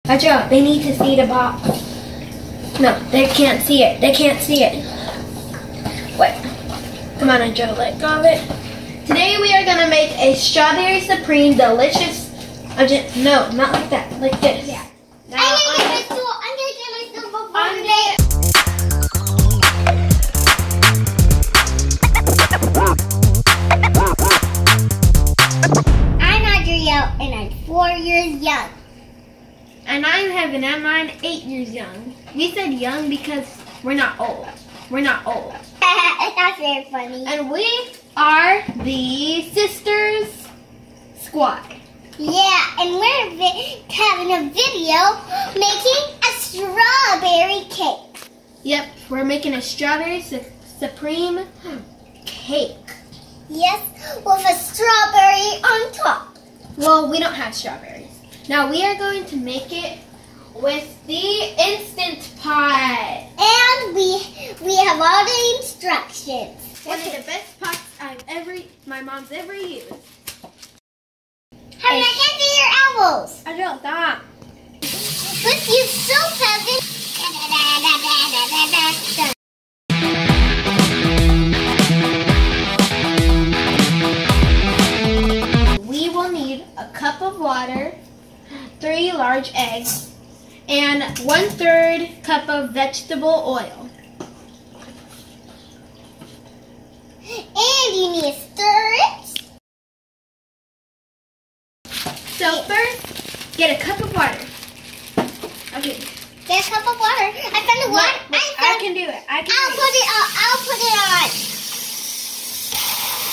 Watch out, they need to see the box. No, they can't see it. They can't see it. Wait. Come on, Joe, let go of it. Today we are gonna make a strawberry supreme delicious. No, not like that. Like this. Yeah. Now, I'm gonna get my stool before today. I'm Adrielle and I'm 4 years young. And I'm Heaven and I'm 8 years young. We said young because we're not old. We're not old. That's very funny. And we are the Sisters Squad. Yeah, and we're having a video making a strawberry cake. Yep, we're making a strawberry supreme cake. Yes, with a strawberry on top. Well, we don't have strawberries. Now we are going to make it with the Instant Pot. And we have all the instructions. One of the best pots my mom's ever used. How did I get to your elbows? I don't stop. Let's use soap, Heaven. We will need a cup of water, 3 large eggs, and 1/3 cup of vegetable oil. And you need to stir it. So first, get a cup of water. Okay. Get a cup of water. I found the water. I can do it. I'll put it on.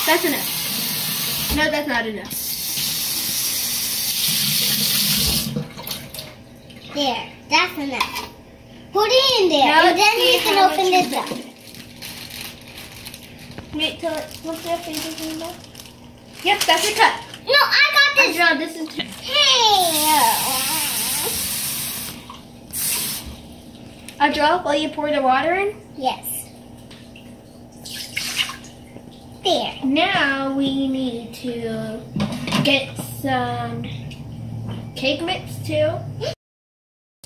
That's enough. No, that's not enough. There, that's enough. Put it in there, Now and then you can open this up. Wait till it looks up and you know. Yep, that's a cup. No, I got this. Adrielle, this is. Hey. Adrielle, will you pour the water in? Yes. There. Now we need to get some cake mix too.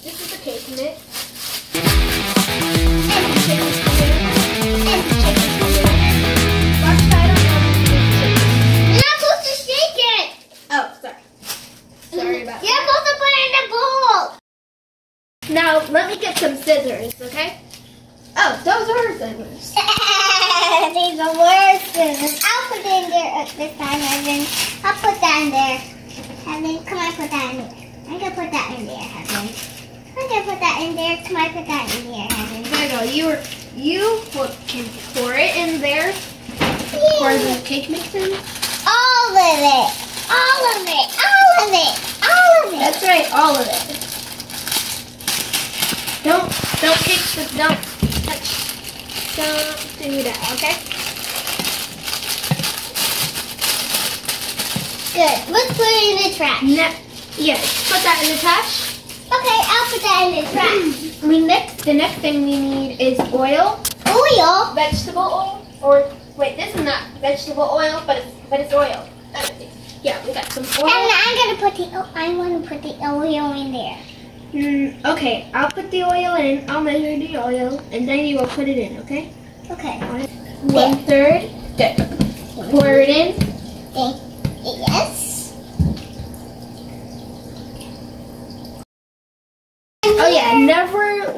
This is the cake mix. You're not supposed to shake it. Oh, sorry. Sorry about You're supposed to put it in the bowl. Now, let me get some scissors, okay? Oh, those are scissors. These are worse scissors. I'll put it in there this time, Heaven. I'll put that in there. Heaven, come on, put that in there. I'm going to put that in there, Heaven. I'm going to put that in there. Come on, put that in there, Heaven. There you go. You can pour it in there. Pour the cake mix in. All of it. All of it. All of it. All of it. That's right, all of it. Don't do that, okay? Good. Let's put it in the trash. Yes, put that in the trash. Okay, I'll put that in the trash. The next thing we need is oil. Oil? Vegetable oil. Or, wait, this is not vegetable oil, but it's oil. Yeah, we got some oil. And I want to put the oil in there. Okay, I'll put the oil in. I'll measure the oil, and then you will put it in, okay? Okay. 1/3. Good. Pour it in. Yes. Oh yeah, never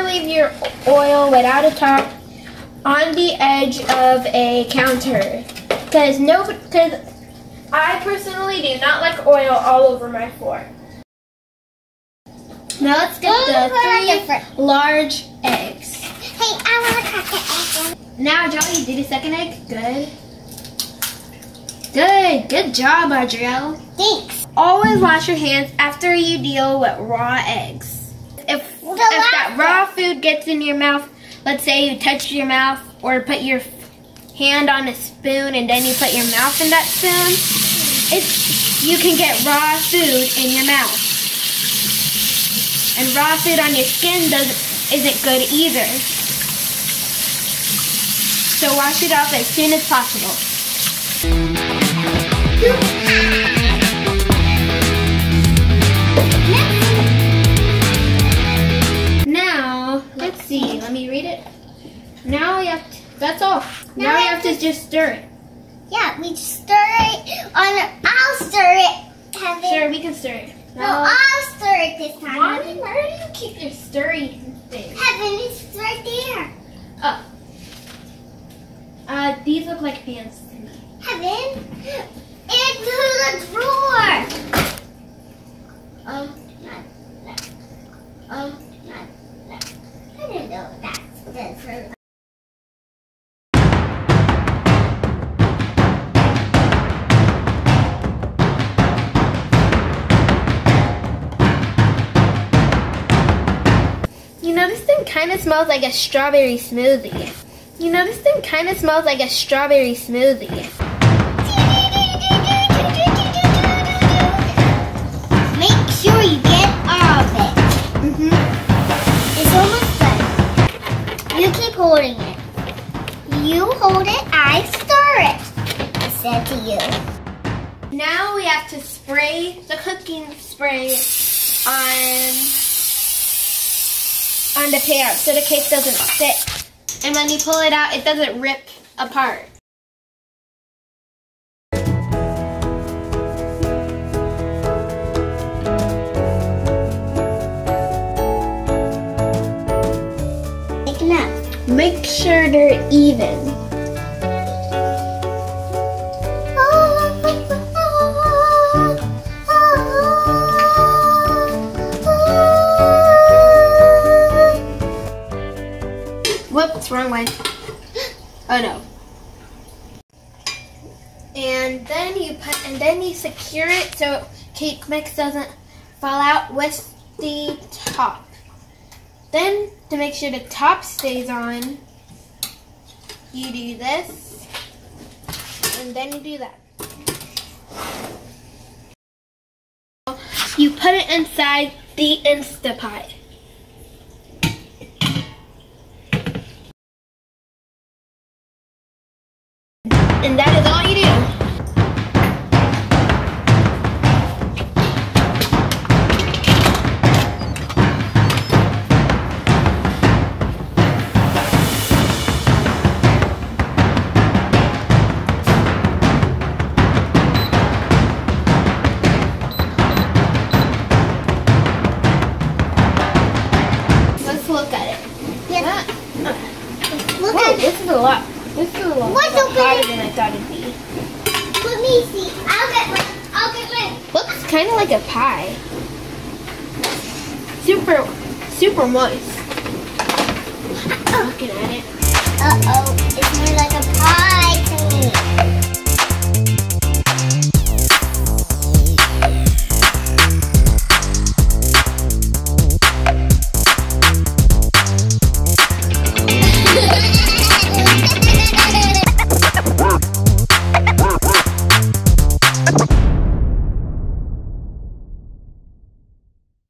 leave your oil without a top on the edge of a counter, because I personally do not like oil all over my floor. Now let's get the 3 large eggs. Hey, I want to crack the egg. Now, Joe, you did a second egg. Good job, Adrielle. Thanks. Always wash your hands after you deal with raw eggs. If that raw food gets in your mouth, let's say you touch your mouth or put your hand on a spoon and then you put your mouth in that spoon, you can get raw food in your mouth. And raw food on your skin isn't good either. So wash it off as soon as possible. Next Now we have to, that's all. Now we have to just stir it. Yeah, we stir it I'll stir it. Heaven. Sure, we can stir it. No, I'll stir it this time. Mommy, where do you keep your stirring thing? Heaven, it's right there. Oh. These look like pans to me. Heaven, into the drawer. Not that. Not that. I didn't know that's her. You know, this thing kind of smells like a strawberry smoothie. You know, this thing kind of smells like a strawberry smoothie. Make sure you get all of it. It's almost done. You keep holding it. You hold it, I stir it. I said to you. Now we have to spray the cooking spray on the pan so the cake doesn't stick. And when you pull it out, it doesn't rip apart. Make sure they're even. Whoops, wrong way. Oh no. And then you secure it so cake mix doesn't fall out with the top. Then, to make sure the top stays on, you do this, and then you do that. You put it inside the Instapot. And that is all you do. This is a lot. This is a lot harder than I thought it'd be. Let me see. I'll get mine. Looks kind of like a pie. Super moist. Looking at it. Uh-oh. It's more